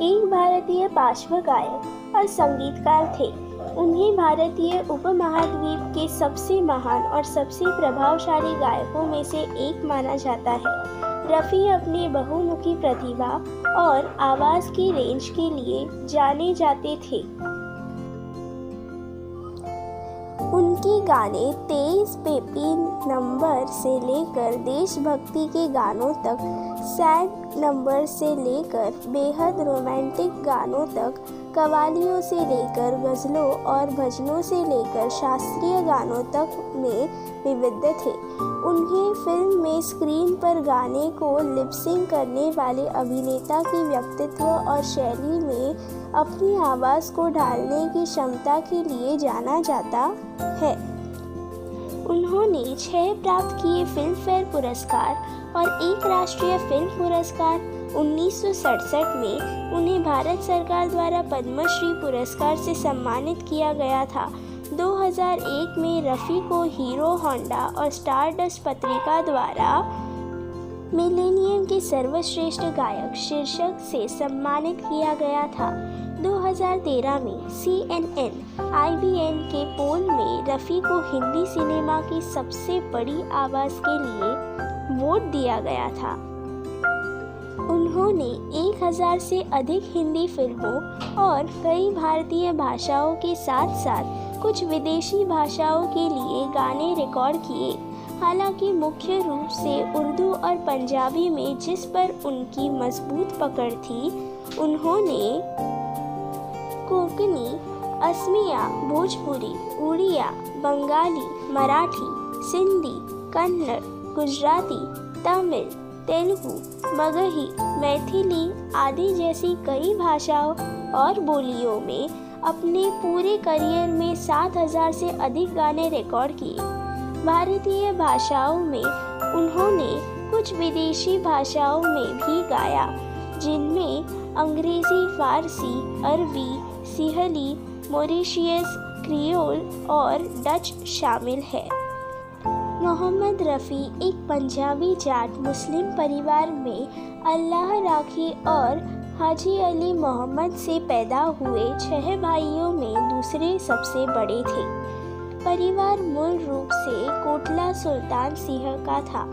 एक भारतीय पार्श्व गायक और संगीतकार थे। उन्हें भारतीय उपमहाद्वीप के सबसे महान और सबसे प्रभावशाली गायकों में से एक माना जाता है। रफ़ी अपनी बहुमुखी प्रतिभा और आवाज़ की रेंज के लिए जाने जाते थे। उनके गाने तेज पेपी नंबर से लेकर देशभक्ति के गानों तक, सैड नंबर से लेकर बेहद रोमांटिक गानों तक, कव्वालियों से लेकर गज़लों और भजनों से लेकर शास्त्रीय गानों तक में विविध थे। उन्हें फिल्म में स्क्रीन पर गाने को लिप-सिंक करने वाले अभिनेता की व्यक्तित्व और शैली में अपनी आवाज़ को ढालने की क्षमता के लिए जाना जाता है। उन्होंने 6 प्राप्त किए फिल्मफेयर पुरस्कार और 1 राष्ट्रीय फिल्म पुरस्कार। 1967 में उन्हें भारत सरकार द्वारा पद्मश्री पुरस्कार से सम्मानित किया गया था। 2001 में रफ़ी को हीरो होंडा और स्टारडस्ट पत्रिका द्वारा मिलेनियम के सर्वश्रेष्ठ गायक शीर्षक से सम्मानित किया गया था। 2013 में CNN IBN के पोल में रफ़ी को हिंदी सिनेमा की सबसे बड़ी आवाज़ के लिए वोट दिया गया था। उन्होंने 1000 से अधिक हिंदी फिल्मों और कई भारतीय भाषाओं के साथ साथ कुछ विदेशी भाषाओं के लिए गाने रिकॉर्ड किए। हालांकि मुख्य रूप से उर्दू और पंजाबी में जिस पर उनकी मजबूत पकड़ थी, उन्होंने कोंकणी, असमिया, भोजपुरी, उड़िया, बंगाली, मराठी, सिंधी, कन्नड़, गुजराती, तमिल, तेलुगु, मगही, मैथिली आदि जैसी कई भाषाओं और बोलियों में अपने पूरे करियर में 7000 से अधिक गाने रिकॉर्ड किए। भारतीय भाषाओं में उन्होंने कुछ विदेशी भाषाओं में भी गाया, जिनमें अंग्रेज़ी, फ़ारसी, अरबी, सिहली, मॉरिशियस, क्रियोल और डच शामिल है। मोहम्मद रफ़ी एक पंजाबी जाट मुस्लिम परिवार में अल्लाह राखी और हाजी अली मोहम्मद से पैदा हुए 6 भाइयों में दूसरे सबसे बड़े थे। परिवार मूल रूप से कोटला सुल्तान सिंह का था,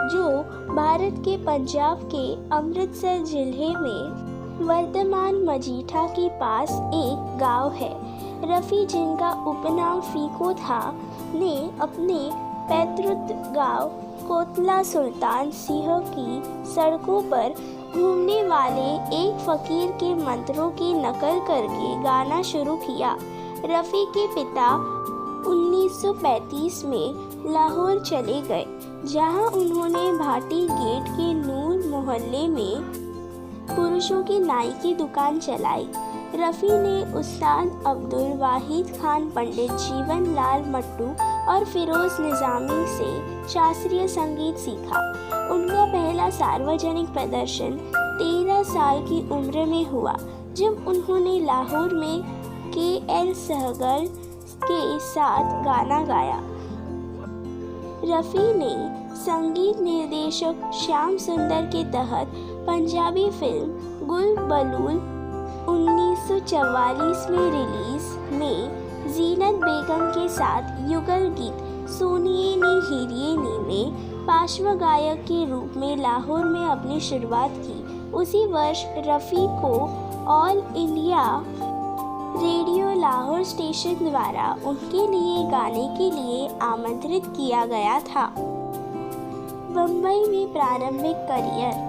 जो भारत के पंजाब के अमृतसर जिले में वर्तमान मजीठा के पास एक गांव है। रफ़ी, जिनका उपनाम फीको था, ने अपने पैतृक गांव कोटला सुल्तान सिंह की सड़कों पर घूमने वाले एक फ़कीर के मंत्रों की नकल करके गाना शुरू किया। रफ़ी के पिता 1935 में लाहौर चले गए, जहां उन्होंने भाटी गेट के नूर मोहल्ले में पुरुषों की नाई की दुकान चलाई। रफ़ी ने उस्ताद अब्दुल वाहिद खान, पंडित जीवन लाल मट्टू और फिरोज़ निज़ामी से शास्त्रीय संगीत सीखा। उनका पहला सार्वजनिक प्रदर्शन 13 साल की उम्र में हुआ, जब उन्होंने लाहौर में KL सहगल के साथ गाना गाया। रफ़ी ने संगीत निर्देशक श्याम सुंदर के तहत पंजाबी फिल्म गुल बलूल 1944 में रिलीज में जीनत बेगम के साथ युगल गीत सोनिए नी हीरिए नी में पार्श्व गायक के रूप में लाहौर में अपनी शुरुआत की। उसी वर्ष रफ़ी को all India radio Lahore station द्वारा उनके लिए गाने के लिए आमंत्रित किया गया था। बम्बई में प्रारंभिक करियर।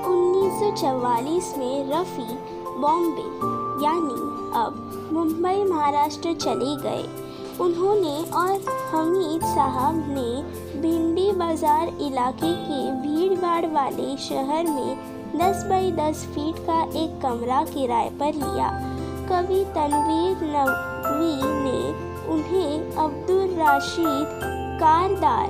1944 में रफ़ी बॉम्बे यानी अब मुंबई महाराष्ट्र चले गए। उन्होंने और हमीद साहब ने भिंडी बाज़ार इलाके के भीड़-भाड़ वाले शहर में 10 बाई 10 फीट का एक कमरा किराए पर लिया। कवि तनवीर नकवी ने उन्हें अब्दुल राशिद कारदार,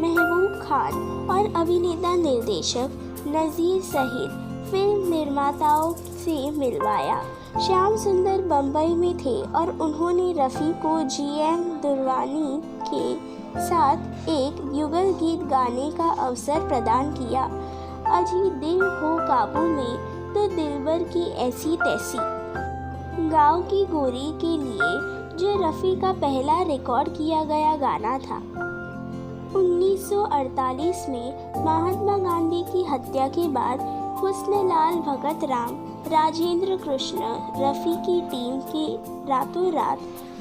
महबूब खान और अभिनेता निर्देशक नज़ीर सहित फिल्म निर्माताओं से मिलवाया। श्याम सुंदर बम्बई में थे और उन्होंने रफ़ी को GM दुर्रानी के साथ एक युगल गीत गाने का अवसर प्रदान किया। अजी दिल हो काबू में तो दिलबर की ऐसी तैसी। गाँव की गोरी के लिए जो रफ़ी का पहला रिकॉर्ड किया गया गाना था। 1948 में महात्मा गांधी की हत्या के बाद हुस्नलाल भगत राम, राजेंद्र कृष्ण, रफ़ी की टीम के रातों रात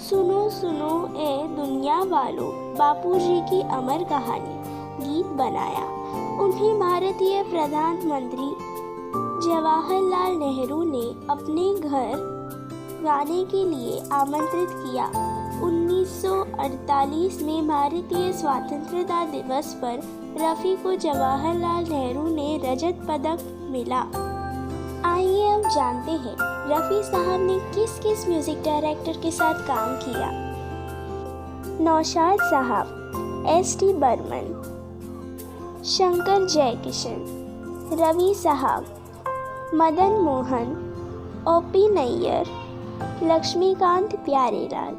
सुनो सुनो ए दुनिया वालों बापूजी की अमर कहानी गीत बनाया। उन्हें भारतीय प्रधानमंत्री जवाहरलाल नेहरू ने अपने घर गाने के लिए आमंत्रित किया। 1948 में भारतीय स्वतंत्रता दिवस पर रफ़ी को जवाहरलाल नेहरू ने रजत पदक मिला। आइए अब जानते हैं रफ़ी साहब ने किस किस म्यूज़िक डायरेक्टर के साथ काम किया। नौशाद साहब, S.T. बर्मन, शंकर जयकिशन, रवि साहब, मदन मोहन, O.P. नैयर, लक्ष्मीकांत प्यारेलाल।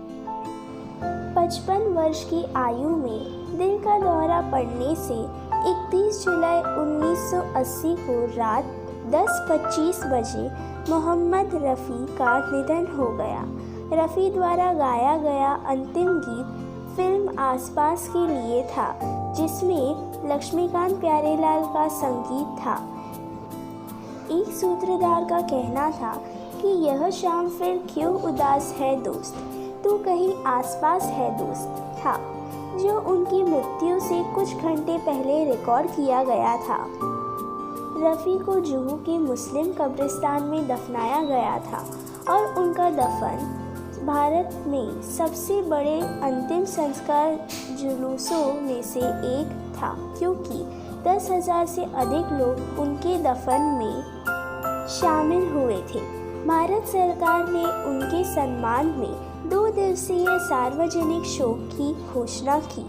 55 वर्ष की आयु में दिल का दौरा पड़ने से 31 जुलाई 1980 को रात 10:25 बजे मोहम्मद रफ़ी का निधन हो गया। रफ़ी द्वारा गाया गया अंतिम गीत फिल्म आसपास के लिए था, जिसमें लक्ष्मीकांत प्यारेलाल का संगीत था। एक सूत्रधार का कहना था कि यह शाम फिर क्यों उदास है दोस्त, तू कहीं आसपास है दोस्त था, जो उनकी मृत्यु से कुछ घंटे पहले रिकॉर्ड किया गया था। रफ़ी को जुहू के मुस्लिम कब्रिस्तान में दफनाया गया था और उनका दफन भारत में सबसे बड़े अंतिम संस्कार जुलूसों में से एक था, क्योंकि 10,000 से अधिक लोग उनके दफन में शामिल हुए थे। भारत सरकार ने उनके सम्मान में 2 दिवसीय सार्वजनिक शोक की घोषणा की।